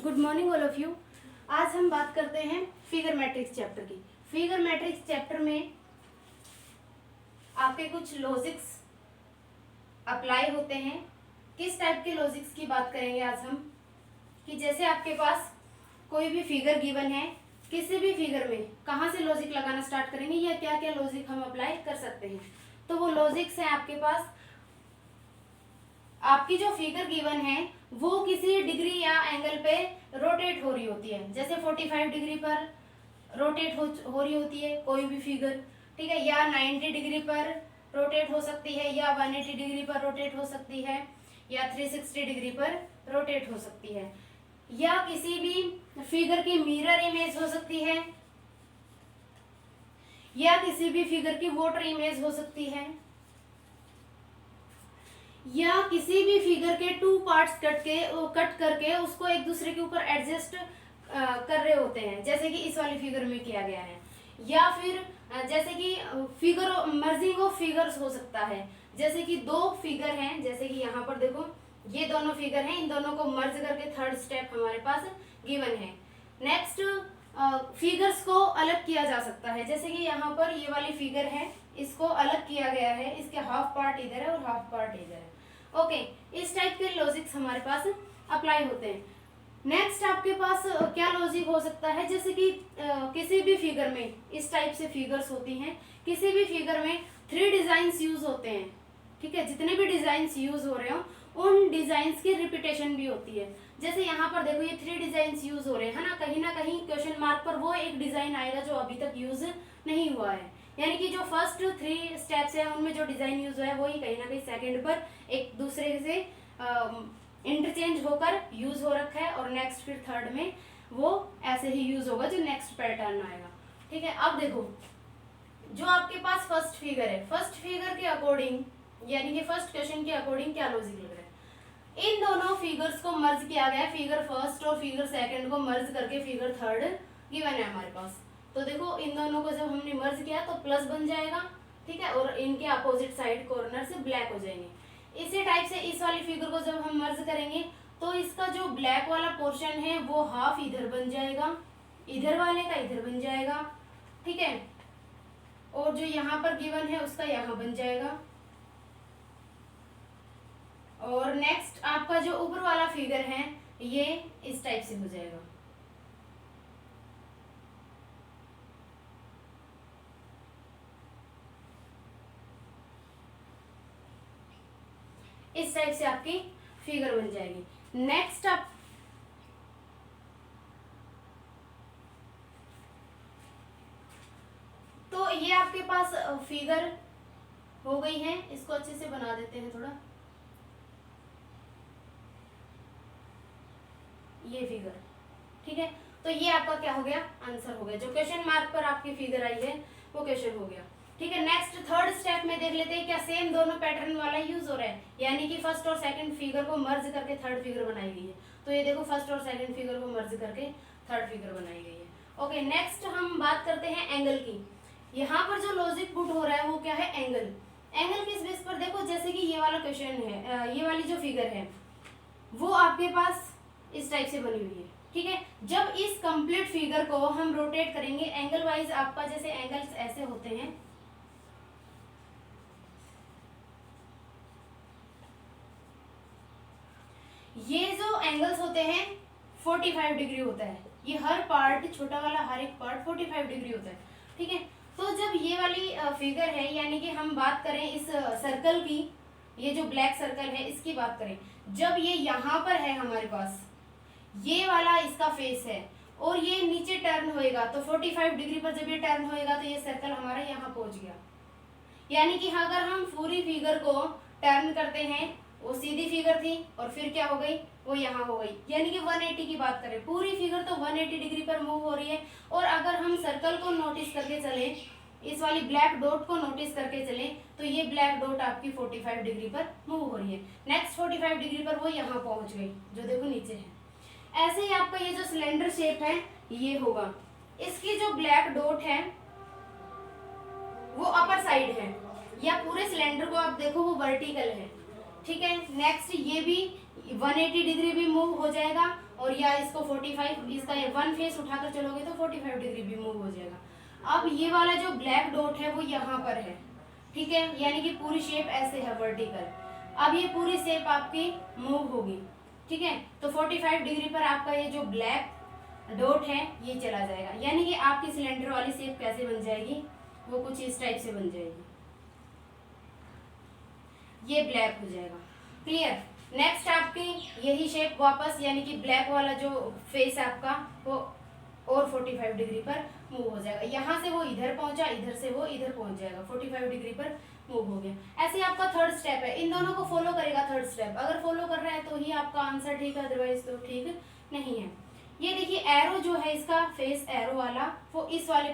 Good morning all of you. आज हम बात करते हैं फिगर मैट्रिक्स चैप्टर की। फिगर मैट्रिक्स चैप्टर में आपके कुछ लॉजिक्स अप्लाई होते हैं। किस टाइप के लॉजिक्स की बात करेंगे आज हम, कि जैसे आपके पास कोई भी फिगर गिवन है, किसी भी फिगर में कहाँ से लॉजिक लगाना स्टार्ट करेंगे या क्या क्या लॉजिक हम अप्लाई कर सकते हैं। तो वो लॉजिक्स हैं आपके पास। आपकी जो फिगर गिवन है वो किसी डिग्री या एंगल पे रोटेट हो रही होती है, जैसे 45 डिग्री पर रोटेट हो रही होती है कोई भी फिगर, ठीक है, या 90 डिग्री पर रोटेट हो सकती है, या 180 डिग्री पर रोटेट हो सकती है, या 360 डिग्री पर रोटेट हो सकती है, या किसी भी फिगर की मिरर इमेज हो सकती है, या किसी भी फिगर की वाटर इमेज हो सकती है, या किसी भी फिगर के टू पार्ट्स कट करके उसको एक दूसरे के ऊपर एडजस्ट कर रहे होते हैं, जैसे कि इस वाली फिगर में किया गया है। या फिर जैसे कि फिगर मर्जिंग ऑफ फिगर्स हो सकता है, जैसे कि दो फिगर हैं, जैसे कि यहाँ पर देखो ये दोनों फिगर हैं, इन दोनों को मर्ज करके थर्ड स्टेप हमारे पास गिवन है। नेक्स्ट फिगर्स को अलग किया जा सकता है, जैसे कि यहाँ पर ये वाली फिगर है, इसको अलग किया गया है, इसके हाफ पार्ट इधर है और हाफ पार्ट इधर है। ओके, इस टाइप के लॉजिक्स हमारे पास अप्लाई होते हैं। नेक्स्ट आपके पास क्या लॉजिक हो सकता है, जैसे कि किसी भी फिगर में इस टाइप से फिगर्स होती हैं, किसी भी फिगर में 3 डिजाइन्स यूज होते हैं, ठीक है, जितने भी डिजाइन्स यूज हो रहे हो उन डिजाइन्स की रिपीटेशन भी होती है। जैसे यहाँ पर देखो ये 3 डिजाइन्स यूज हो रहे हैं ना कहीं क्वेश्चन मार्क पर वो एक डिजाइन आएगा जो अभी तक यूज नहीं हुआ है, यानी कि जो फर्स्ट 3 स्टेप्स है उनमें जो डिजाइन यूज हुआ है वही कहीं ना कहीं सेकंड पर एक दूसरे से इंटरचेंज होकर यूज हो रखा है, और नेक्स्ट फिर थर्ड में वो ऐसे ही यूज होगा जो नेक्स्ट पैटर्न आएगा, ठीक है। अब देखो जो आपके पास फर्स्ट फिगर है, फर्स्ट फिगर के अकॉर्डिंग यानी कि फर्स्ट क्वेश्चन के अकॉर्डिंग क्या लॉजिक लग रहा है, इन दोनों फिगर्स को मर्ज किया गया है, फिगर फर्स्ट और फिगर सेकंड को मर्ज करके फिगर थर्ड गिवन है हमारे पास। तो देखो इन दोनों को जब हमने मर्ज किया तो प्लस बन जाएगा, ठीक है, और इनके अपोजिट साइड कॉर्नर से ब्लैक हो जाएंगे। इसी टाइप से इस वाली फिगर को जब हम मर्ज करेंगे तो इसका जो ब्लैक वाला पोर्शन है वो हाफ इधर बन जाएगा, इधर वाले का इधर बन जाएगा, ठीक है, और जो यहाँ पर गिवन है उसका यहाँ बन जाएगा। और नेक्स्ट आपका जो ऊपर वाला फिगर है ये इस टाइप से हो जाएगा। इस टाइप से आपकी फिगर बन जाएगी। नेक्स्ट आप तो ये आपके पास फिगर हो गई है, इसको अच्छे से बना देते हैं थोड़ा, ये फिगर, ठीक है। तो ये आपका क्या हो गया, आंसर हो गया। जो क्वेश्चन मार्क पर आपकी फिगर आई है वो क्वेश्चन हो गया, ठीक है। नेक्स्ट थर्ड स्टेप में देख लेते हैं क्या सेम दोनों पैटर्न वाला यूज हो रहा है, यानी कि फर्स्ट और सेकंड फिगर को मर्ज करके थर्ड फिगर बनाई गई है। तो ये देखो फर्स्ट और सेकंड फिगर को मर्ज करके थर्ड फिगर बनाई गई है। ओके, नेक्स्ट हम बात करते हैं एंगल की। यहाँ पर जो लॉजिक पुट हो रहा है वो क्या है, एंगल। एंगल किस बेस पर, देखो जैसे कि ये वाला क्वेश्चन है, ये वाली जो फिगर है वो आपके पास इस टाइप से बनी हुई है, ठीक है। जब इस कंप्लीट फिगर को हम रोटेट करेंगे एंगल वाइज, आपका जैसे एंगल्स ऐसे होते हैं, ये जो एंगल्स होते हैं 45 डिग्री होता है, ये हर पार्ट छोटा वाला हर एक पार्ट 45 डिग्री होता है, ठीक है। तो जब ये वाली फिगर है, यानी कि हम बात करें इस सर्कल की, ये जो ब्लैक सर्कल है इसकी बात करें, जब ये यहाँ पर है हमारे पास, ये वाला इसका फेस है और ये नीचे टर्न होएगा, तो 45 डिग्री पर जब ये टर्न होएगा तो ये सर्कल हमारा यहाँ पहुंच गया। यानी कि अगर हम पूरी फिगर को टर्न करते हैं, वो सीधी फिगर थी और फिर क्या हो गई, वो यहाँ हो गई, यानी कि 180 की बात करें, पूरी फिगर तो 180 डिग्री पर मूव हो रही है। और अगर हम सर्कल को नोटिस करके चले, इस वाली ब्लैक डॉट को नोटिस करके चले, तो ये ब्लैक डॉट आपकी 45 डिग्री पर मूव हो रही है। नेक्स्ट 45 डिग्री पर वो यहाँ पहुंच गई, जो देखो नीचे है। ऐसे ही आपका ये जो सिलेंडर शेप है ये होगा, इसकी जो ब्लैक डॉट है वो अपर साइड है, या पूरे सिलेंडर को आप देखो वो वर्टिकल है, ठीक है। नेक्स्ट ये भी 180 डिग्री भी मूव हो जाएगा, और या इसको 45, इसका ये वन फेस उठाकर चलोगे तो 45 डिग्री भी मूव हो जाएगा। अब ये वाला जो ब्लैक डॉट है वो यहाँ पर है, ठीक है, यानी कि पूरी शेप ऐसे है वर्टिकल। अब ये पूरी शेप आपकी मूव होगी, ठीक है, तो 45 डिग्री पर आपका ये जो ब्लैक डॉट है ये चला जाएगा, यानी कि आपकी सिलेंडर वाली शेप कैसे बन जाएगी, वो कुछ इस टाइप से बन जाएगी, ये ब्लैक हो जाएगा। क्लियर। नेक्स्ट आपकी यही शेप वापस, यानी कि ब्लैक वाला जो फेस आपका वो और 45 डिग्री पर मूव हो जाएगा, यहाँ से वो इधर पहुंचा, इधर से वो इधर पहुंच जाएगा, 45 डिग्री पर मूव हो गया। ऐसे आपका थर्ड स्टेप है, इन दोनों को फॉलो करेगा थर्ड स्टेप, अगर फॉलो कर रहा है तो ही आपका आंसर ठीक है, अदरवाइज तो ठीक नहीं है। ये देखिए एरो जो है इसका फेस एरो वाला वो इस वाले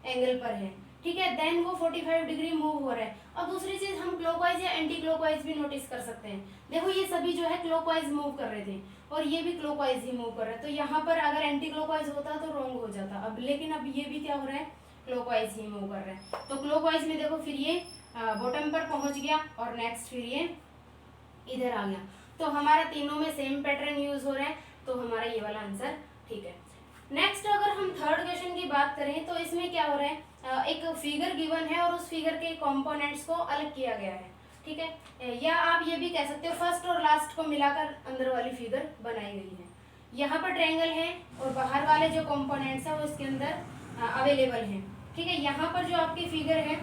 एंगल पर है, ठीक है, देन वो 45 डिग्री मूव हो रहा है। और दूसरी चीज हम क्लॉकवाइज या एंटी क्लॉकवाइज भी नोटिस कर सकते हैं। देखो ये सभी जो है क्लॉकवाइज मूव कर रहे थे और ये भी क्लॉकवाइज ही मूव कर रहा है, तो यहाँ पर अगर एंटी क्लॉकवाइज होता तो रॉन्ग हो जाता। अब लेकिन अब ये भी क्या हो रहा है, क्लॉकवाइज ही मूव कर रहा है, तो क्लॉकवाइज में देखो फिर ये बॉटम पर पहुंच गया और नेक्स्ट फिर ये इधर आ गया, तो हमारा तीनों में सेम पैटर्न यूज हो रहा है, तो हमारा ये वाला आंसर ठीक है। नेक्स्ट अगर हम थर्ड क्वेश्चन की बात करें तो इसमें क्या हो रहा है, एक फिगर गिवन है और उस फिगर के कंपोनेंट्स को अलग किया गया है, ठीक है, या आप ये भी कह सकते हो फर्स्ट और लास्ट को मिलाकर अंदर वाली फिगर बनाई गई है। यहाँ पर ट्रायंगल है और बाहर वाले जो कंपोनेंट्स है वो इसके अंदर अवेलेबल हैं, ठीक है। यहाँ पर जो आपकी फिगर है,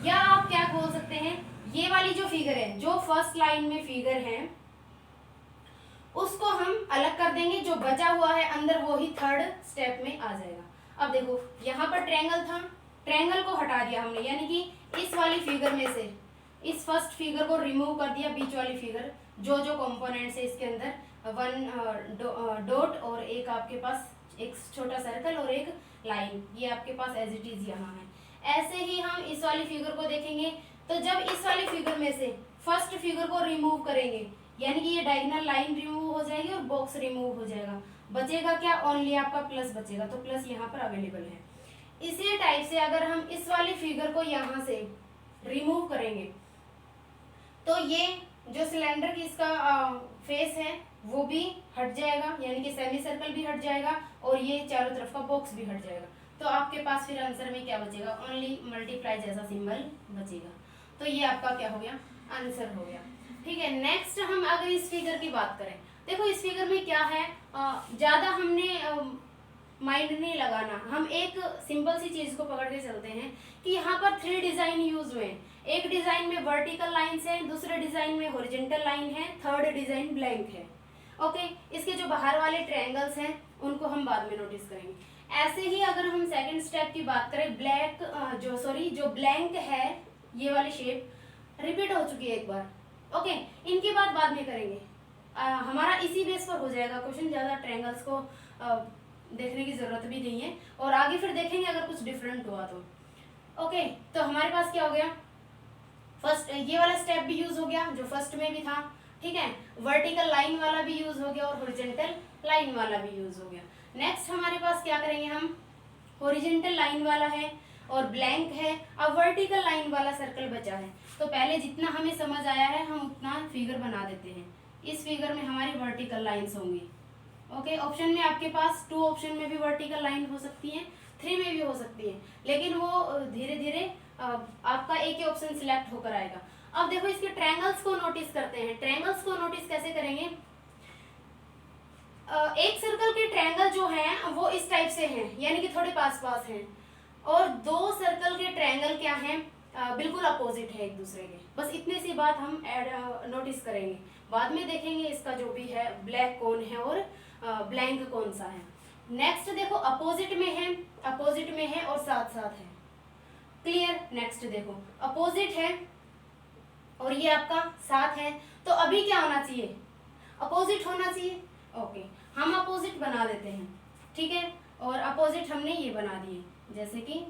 या आप क्या बोल सकते हैं, ये वाली जो फिगर है, जो फर्स्ट लाइन में फिगर है उसको हम अलग कर देंगे, जो बचा हुआ है अंदर वो ही थर्ड स्टेप में आ जाएगा। अब देखो यहाँ पर ट्रायंगल था, ट्रायंगल को हटा दिया हमने, यानी कि इस वाली फिगर में से इस फर्स्ट फिगर को रिमूव कर दिया, बीच वाली फिगर जो जो कंपोनेंट्स है इसके अंदर, वन डॉट और एक आपके पास एक छोटा सर्कल और एक लाइन, ये आपके पास एज इट इज यहाँ है। ऐसे ही हम इस वाली फिगर को देखेंगे, तो जब इस वाली फिगर में से फर्स्ट फिगर को रिमूव करेंगे, यानी कि ये डायगोनल लाइन रिमूव हो जाएगी और बॉक्स रिमूव हो जाएगा, बचेगा क्या, ओनली आपका प्लस बचेगा, तो प्लस यहाँ पर अवेलेबल है। इसी टाइप से अगर हम इस वाली फिगर को यहाँ से रिमूव करेंगे तो ये जो सिलेंडर की इसका फेस है वो भी हट जाएगा, यानी कि सेमी सर्कल भी हट जाएगा और ये चारों तरफ का बॉक्स भी हट जाएगा, तो आपके पास फिर आंसर में क्या बचेगा, ओनली मल्टीप्लाई जैसा सिंबल बचेगा, तो ये आपका क्या हो गया, आंसर हो गया, ठीक है। नेक्स्ट हम अगर इस फिगर की बात करें, देखो इस फिगर में क्या है, ज्यादा हमने माइंड नहीं लगाना, हम एक सिंपल सी चीज को पकड़ के चलते हैं कि यहाँ पर 3 डिजाइन यूज हुए हैं, एक डिजाइन में वर्टिकल लाइंस है, दूसरे डिजाइन में हॉरिजॉन्टल लाइन है, थर्ड डिजाइन ब्लैंक है, ओके। इसके जो बाहर वाले ट्रायंगल्स हैं उनको हम बाद में नोटिस करेंगे। ऐसे ही अगर हम सेकंड स्टेप की बात करें, जो ब्लैंक है, ये वाली शेप रिपीट हो चुकी है एक बार, ओके, इनकी बात बाद में करेंगे, हमारा इसी बेस पर हो जाएगा क्वेश्चन, ज्यादा ट्रायंगल्स को देखने की जरूरत भी नहीं है, और आगे फिर देखेंगे अगर कुछ डिफरेंट हुआ तो, ओके। तो हमारे पास क्या हो गया, फर्स्ट ये वाला स्टेप भी यूज हो गया जो फर्स्ट में भी था, ठीक है, वर्टिकल लाइन वाला भी यूज हो गया और हॉरिजॉन्टल लाइन वाला भी यूज हो गया। नेक्स्ट हमारे पास क्या करेंगे हम, हॉरिजॉन्टल लाइन वाला है और ब्लैंक है, अब वर्टिकल लाइन वाला सर्कल बचा है, तो पहले जितना हमें समझ आया है हम उतना फिगर बना देते हैं। इस फिगर में हमारी वर्टिकल लाइंस होंगी, ओके। ऑप्शन में आपके पास 2 ऑप्शन में भी वर्टिकल लाइन हो सकती है, 3 में भी हो सकती है, लेकिन वो धीरे धीरे आपका एक ही ऑप्शन सिलेक्ट होकर आएगा। अब देखो इसके ट्रायंगल्स को नोटिस करते हैं, ट्रायंगल्स को नोटिस कैसे करेंगे, एक सर्कल के ट्रायंगल जो हैं वो इस टाइप से हैं, यानी कि थोड़े पास पास हैं, और 2 सर्कल के ट्रायंगल क्या हैं, बिल्कुल अपोजिट है एक दूसरे के, बस इतने सी बात हम नोटिस करेंगे, बाद में देखेंगे इसका जो भी है ब्लैक कौन है और ब्लैंक कौन सा है। नेक्स्ट देखो अपोजिट में है और साथ साथ है, क्लियर। नेक्स्ट देखो अपोजिट है और ये आपका साथ है, तो अभी क्या होना चाहिए, अपोजिट होना चाहिए, ओके, हम अपोजिट बना देते हैं, ठीक है, और अपोजिट हमने ये बना दिए, जैसे कि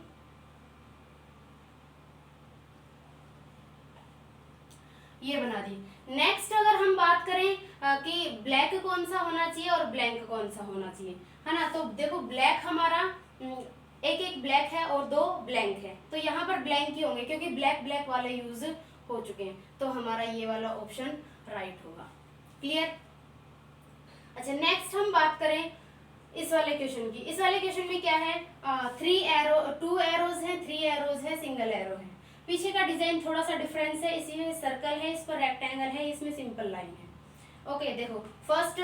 ये बना दी। नेक्स्ट अगर हम बात करें कि ब्लैक कौन सा होना चाहिए और ब्लैंक कौन सा होना चाहिए, है ना, तो देखो ब्लैक हमारा एक ब्लैक है और 2 ब्लैंक है, तो यहाँ पर ब्लैंक ही होंगे क्योंकि ब्लैक वाले यूज हो चुके हैं, तो हमारा ये वाला ऑप्शन राइट होगा। क्लियर। अच्छा नेक्स्ट हम बात करें इस वाले क्वेश्चन की। इस वाले क्वेश्चन में क्या है, 2 एरोज हैं, 3 एरोज है, सिंगल एरो है। पीछे का डिजाइन थोड़ा सा डिफरेंस है, इसमें सर्कल है, इस पर रेक्टेंगल है, इसमें सिंपल लाइन है। ओके देखो फर्स्ट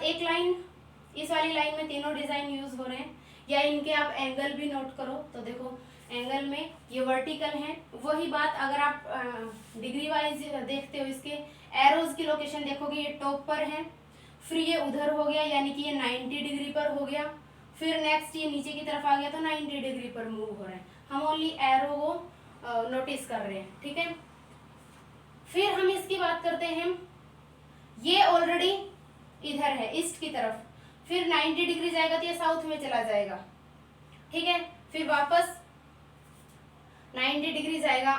एक लाइन, इस वाली लाइन में तीनों डिजाइन यूज हो रहे हैं, या इनके आप एंगल भी नोट करो तो देखो एंगल में ये वर्टिकल है। वही बात अगर आप डिग्री वाइज देखते हो, इसके एरोज की लोकेशन देखोगे, ये टॉप पर है, फिर ये उधर हो गया यानी कि ये 90 डिग्री पर हो गया, फिर नेक्स्ट ये नीचे की तरफ आ गया तो 90 डिग्री पर मूव हो रहा है। हम ओनली एरो को नोटिस कर रहे हैं, ठीक है। फिर हम इसकी बात करते हैं, ये ऑलरेडी इधर है ईस्ट की तरफ, फिर 90 डिग्री जाएगा तो ये साउथ में चला जाएगा, ठीक है। फिर वापस 90 डिग्री जाएगा,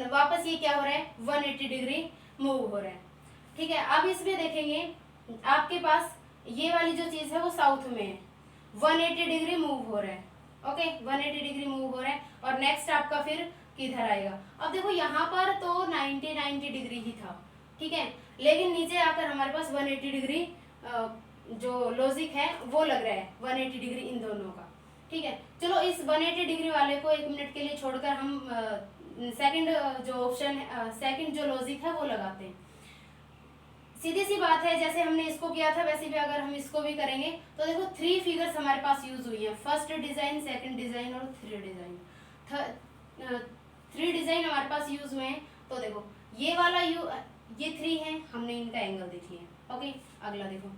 वापस ये क्या हो रहा है 180 डिग्री मूव हो रहा है, ठीक है। अब इसमें देखेंगे आपके पास ये वाली जो चीज है वो साउथ में है, 180 डिग्री मूव हो रहा है, ओके 180 डिग्री मूव हो रहा है। और नेक्स्ट आपका फिर किधर आएगा, अब देखो यहाँ पर तो 90 डिग्री ही था, ठीक है, लेकिन नीचे आकर हमारे पास 180 डिग्री जो लॉजिक है वो लग रहा है, 180 डिग्री इन दोनों का, ठीक है। चलो इस 180 डिग्री वाले को 1 मिनट के लिए छोड़कर हम सेकंड जो ऑप्शन है, सेकंड जो लॉजिक है वो लगाते हैं। सीधी सी बात है, जैसे हमने इसको किया था वैसे भी अगर हम इसको भी करेंगे तो देखो 3 फिगर्स हमारे पास यूज हुई है, फर्स्ट डिजाइन, सेकंड डिजाइन और 3 डिजाइन, 3 डिजाइन हमारे पास यूज हुए हैं। तो देखो ये वाला ये 3 है, हमने इनका एंगल देख लिया, ओके। अगला देखो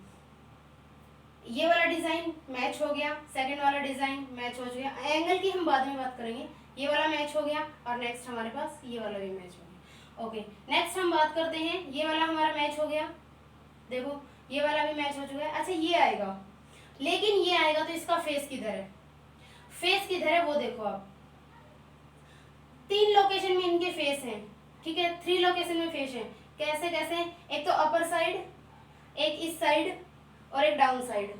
ये वाला डिजाइन मैच हो गया, सेकंड वाला डिजाइन मैच हो गया, एंगल की हम बाद में बात करेंगे, ये वाला मैच हो गया और नेक्स्ट हमारे पास ये वाला भी मैच हो गया, ओके। नेक्स्ट हम बात करते हैं, ये वाला हमारा मैच हो गया, देखो ये वाला भी मैच हो चुका है। अच्छा ये आएगा, लेकिन ये आएगा तो इसका फेस किधर है, फेस किधर है वो देखो आप, 3 लोकेशन में इनके फेस हैं, ठीक है, 3 लोकेशन में फेस है। कैसे कैसे, एक तो अपर साइड, एक इस साइड और एक डाउन साइड,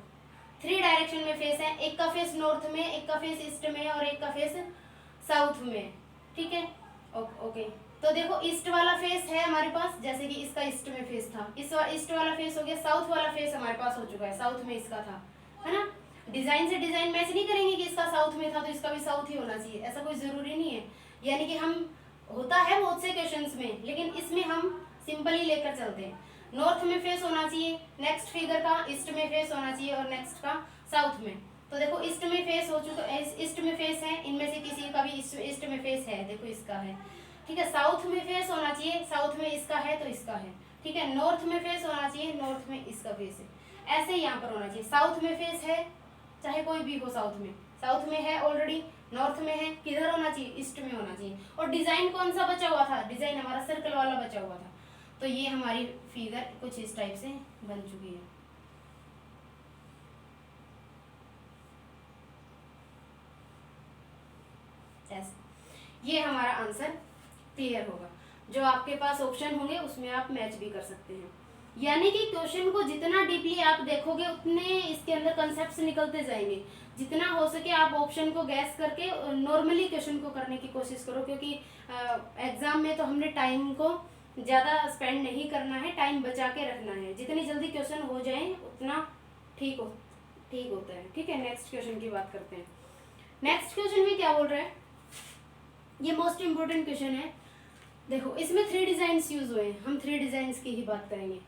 3 डायरेक्शन में फेस है, एक का फेस नॉर्थ में, एक का फेस ईस्ट में और एक का फेस साउथ में, ठीक है, ओके। तो देखो ईस्ट वाला फेस है हमारे पास, जैसे कि इसका ईस्ट में फेस था, इस ईस्ट वाला फेस हो गया, साउथ वाला फेस हमारे पास हो चुका है, साउथ में इसका था, है ना। डिजाइन से डिजाइन मैच नहीं करेंगे कि इसका साउथ में था तो इसका भी साउथ ही होना चाहिए, ऐसा कोई जरूरी नहीं है। यानी कि हम होता है बहुत से क्वेश्चंस में, लेकिन इसमें हम सिंपली लेकर चलते हैं, नॉर्थ में फेस होना चाहिए, नेक्स्ट फिगर का ईस्ट में फेस होना चाहिए और नेक्स्ट का साउथ में। तो देखो ईस्ट में फेस हो चुका, ईस्ट में फेस है, इनमें से किसी का भी ईस्ट में फेस है, देखो इसका है, ठीक है। साउथ में फेस होना चाहिए, साउथ में इसका है तो इसका है, ठीक है। नॉर्थ में फेस होना चाहिए, नॉर्थ में इसका फेस है, ऐसे यहाँ पर होना चाहिए। साउथ में फेस है, चाहे कोई भी हो, साउथ में है ऑलरेडी, नॉर्थ में है, किधर होना चाहिए, ईस्ट में होना चाहिए। और डिजाइन कौन सा बचा हुआ था, डिजाइन हमारा सर्कल वाला बचा हुआ था। तो ये हमारी फिगर कुछ इस टाइप से बन चुकी है। ये हमारा आंसर क्लियर होगा। जो आपके पास ऑप्शन होंगे उसमें आप मैच भी कर सकते हैं। यानी कि क्वेश्चन को जितना डीपली आप देखोगे उतने इसके अंदर कंसेप्ट्स निकलते जाएंगे। जितना हो सके आप ऑप्शन को गैस करके नॉर्मली क्वेश्चन को करने की कोशिश करो, क्योंकि एग्जाम में तो हमने टाइम को ज़्यादा स्पेंड नहीं करना है, टाइम बचा के रखना है। जितनी जल्दी क्वेश्चन हो जाए उतना ठीक होता है, ठीक है। नेक्स्ट क्वेश्चन की बात करते हैं। नेक्स्ट क्वेश्चन में क्या बोल रहा है, ये मोस्ट इंपोर्टेंट क्वेश्चन है। देखो इसमें 3 डिजाइन्स यूज हुए हैं, हम 3 डिजाइन्स की ही बात करेंगे।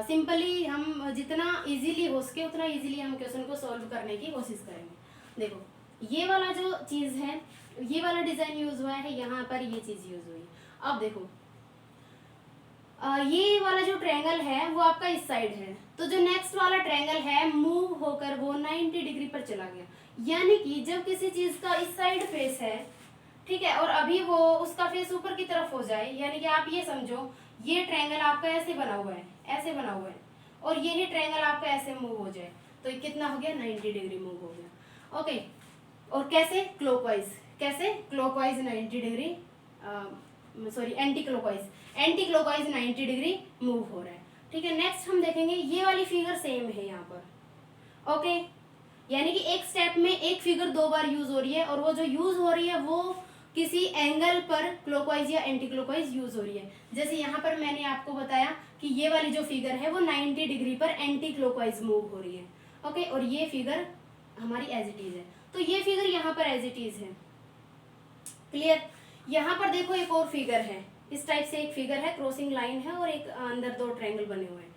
सिंपली हम जितना इजीली हो सके उतना इजीली हम क्वेश्चन को सॉल्व करने की कोशिश करेंगे। देखो ये वाला जो चीज़ है, ये वाला डिजाइन यूज हुआ है, यहाँ पर ये चीज़ यूज हुई है। अब देखो ये वाला जो ट्रायंगल है वो आपका इस साइड है, तो जो नेक्स्ट वाला ट्रायंगल है मूव होकर वो 90 डिग्री पर चला गया। यानी कि जब किसी चीज़ का इस साइड फेस है, ठीक है, और अभी वो उसका फेस ऊपर की तरफ हो जाए, यानी कि आप ये समझो ये ट्रायंगल आपका ऐसे बना हुआ है, ऐसे बना हुआ है, और यही ट्रायंगल आपका ऐसे मूव हो जाए तो ये कितना हो गया, 90 डिग्री मूव हो गया, ओके। और कैसे, क्लॉकवाइज, कैसे clockwise 90 degree, anti clockwise 90 degree move हो रहा है, ठीक है। नेक्स्ट हम देखेंगे ये वाली फिगर सेम है यहाँ पर, ओके। यानी कि एक स्टेप में एक फिगर 2 बार यूज हो रही है, और वो जो यूज हो रही है वो किसी एंगल पर क्लॉकवाइज या एंटी क्लॉकवाइज यूज हो रही है। जैसे यहाँ पर मैंने आपको बताया कि ये वाली जो फिगर है वो 90 डिग्री पर एंटी क्लॉकवाइज मूव हो रही है। ओके, और ये फिगर हमारी एज इट इज है, तो ये फिगर यहाँ पर एज इट इज है। क्लियर। यहाँ पर देखो एक और फिगर है, इस टाइप से एक फिगर है, क्रॉसिंग लाइन है और एक अंदर दो ट्रायंगल बने हुए हैं।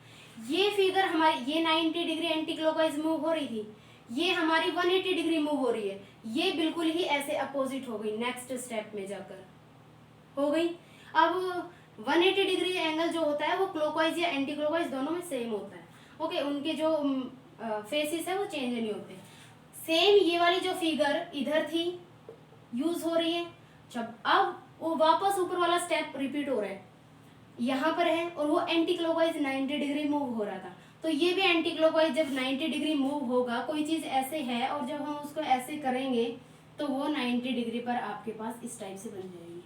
ये फिगर हमारी, ये 90 डिग्री एंटी क्लॉकवाइज मूव हो रही थी, ये हमारी 180 डिग्री मूव हो रही है, ये बिल्कुल ही ऐसे अपोजिट हो गई, नेक्स्ट स्टेप में जाकर हो गई। अब 180 डिग्री एंगल जो होता है वो क्लॉकवाइज या एंटी क्लॉकवाइज दोनों में सेम होता है। ओके, उनके जो फेसिस है वो चेंज नहीं होते। सेम ये वाली जो फिगर इधर थी यूज हो रही है, जब अब वो वापस ऊपर वाला स्टेप रिपीट हो रहा है, यहाँ पर है और वो एंटी क्लॉकवाइज 90 डिग्री मूव हो रहा था, तो ये भी एंटी क्लॉकवाइज जब 90 डिग्री मूव होगा, कोई चीज ऐसे है और जब हम उसको ऐसे करेंगे तो वो 90 डिग्री पर आपके पास इस टाइप से बन जाएगी।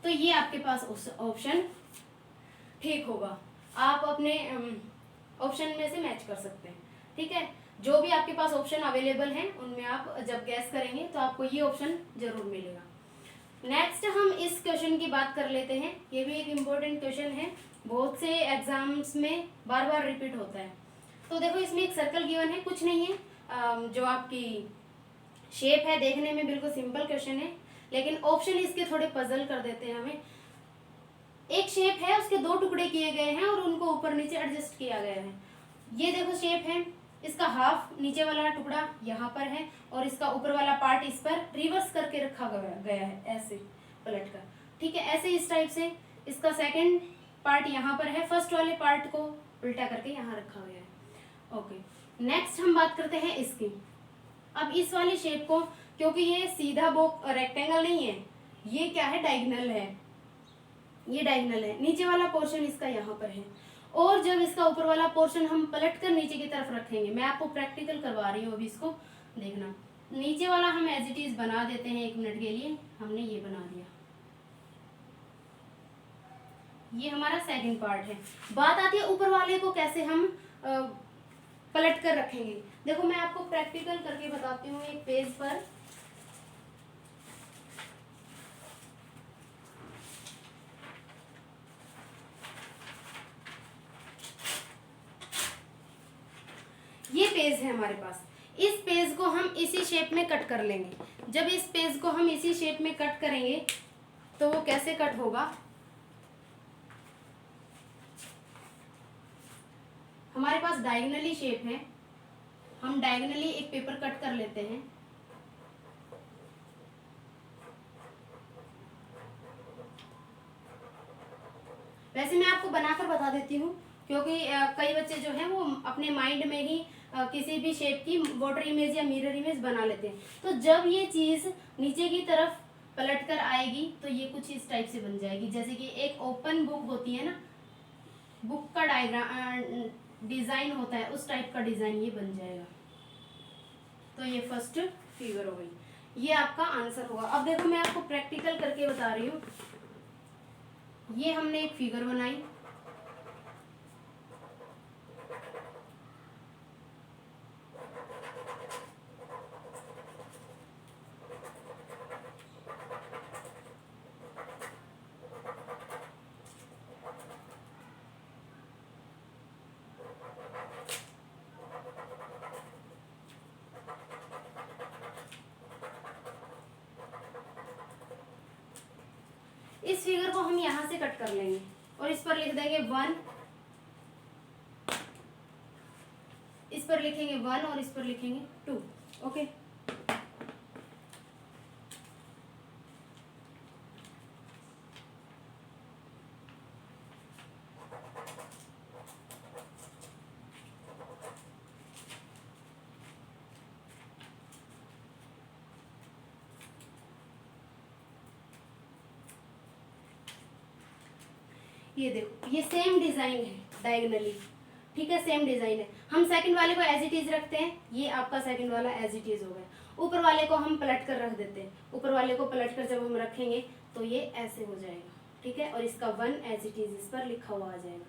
तो ये आपके पास ऑप्शन ठीक होगा, आप अपने ऑप्शन में से मैच कर सकते हैं। ठीक है, जो भी आपके पास ऑप्शन अवेलेबल हैं उनमें आप जब गैस करेंगे तो आपको ये ऑप्शन जरूर मिलेगा। नेक्स्ट हम इस क्वेश्चन की बात कर लेते हैं, ये भी एक इम्पोर्टेंट क्वेश्चन है, बहुत से एग्जाम्स में बार बार रिपीट होता है। तो देखो इसमें एक सर्कल गिवन है, कुछ नहीं है, जो आपकी शेप है देखने में बिल्कुल सिंपल क्वेश्चन है, लेकिन ऑप्शन इसके थोड़े पजल कर देते हैं हमें। एक शेप है, उसके दो टुकड़े किए गए हैं और उनको ऊपर नीचे एडजस्ट किया गया है। ये देखो शेप है, इसका हाफ नीचे वाला टुकड़ा यहाँ पर है और इसका ऊपर वाला पार्ट इस पर रिवर्स करके रखा गया है, ऐसे पलट कर। ठीक है, ऐसे इस टाइप से इसका सेकंड पार्ट यहाँ पर है, फर्स्ट वाले पार्ट को उल्टा करके यहाँ रखा गया है। ओके, नेक्स्ट हम बात करते हैं इसकी। अब इस वाली शेप को, क्योंकि ये सीधा रेक्टेंगल नहीं है, ये क्या है, डायगोनल है, ये डायगोनल है, नीचे वाला पोर्शन इसका यहाँ पर है, और जब इसका ऊपर वाला पोर्शन हम पलट कर नीचे की तरफ रखेंगे, मैं आपको प्रैक्टिकल करवा रही हूँ अभी, इसको देखना। नीचे वाला हम एज इट इज बना देते हैं, 1 मिनट के लिए हमने ये बना दिया, ये हमारा सेकंड पार्ट है। बात आती है ऊपर वाले को कैसे हम पलट कर रखेंगे। देखो मैं आपको प्रैक्टिकल करके बताती हूँ, एक पेज पर ये पेज है हमारे पास, इस पेज को हम इसी शेप में कट कर लेंगे। जब इस पेज को हम इसी शेप में कट करेंगे तो वो कैसे कट होगा, हमारे पास डायगोनली शेप है, हम डायगोनली एक पेपर कट कर लेते हैं। वैसे मैं आपको बनाकर बता देती हूँ, क्योंकि कई बच्चे जो हैं वो अपने माइंड में ही किसी भी शेप की वाटर इमेज या मिरर इमेज बना लेते हैं। तो जब ये चीज़ नीचे की तरफ पलट कर आएगी तो ये कुछ इस टाइप से बन जाएगी, जैसे कि एक ओपन बुक होती है ना, बुक का डायग्राम डिज़ाइन होता है, उस टाइप का डिज़ाइन ये बन जाएगा। तो ये फर्स्ट फिगर हो गई, ये आपका आंसर होगा। अब देखो मैं आपको प्रैक्टिकल करके बता रही हूँ। ये हमने एक फिगर बनाई, इस फिगर को हम यहाँ से कट कर लेंगे और इस पर लिख देंगे 1, इस पर लिखेंगे 1 और इस पर लिखेंगे 2। ओके, ये देखो ये सेम डिजाइन है डायगोनली, ठीक है, सेम डिजाइन है। हम सेकंड वाले को एज इट इज रखते हैं, ये आपका सेकंड वाला एज इट इज हो गया। ऊपर वाले को हम पलट कर रख देते हैं, ऊपर वाले को पलट कर जब हम रखेंगे तो ये ऐसे हो जाएगा, ठीक है, और इसका 1 एज इट इज इस पर लिखा हुआ आ जाएगा,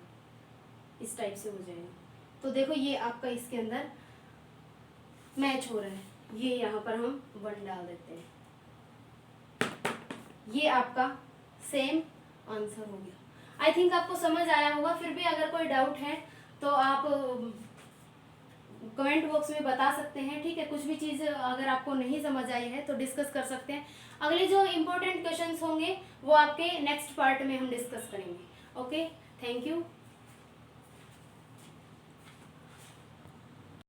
इस टाइप से हो जाएगा। तो देखो ये आपका इसके अंदर मैच हो रहा है, ये यहाँ पर हम 1 डाल देते हैं। ये आपका सेम आंसर हो गया। आई थिंक आपको समझ आया होगा। फिर भी अगर कोई डाउट है तो आप कमेंट बॉक्स में बता सकते हैं, ठीक है। कुछ भी चीज़ अगर आपको नहीं समझ आई है तो डिस्कस कर सकते हैं। अगले जो इम्पोर्टेंट क्वेश्चंस होंगे वो आपके नेक्स्ट पार्ट में हम डिस्कस करेंगे। Okay, thank you.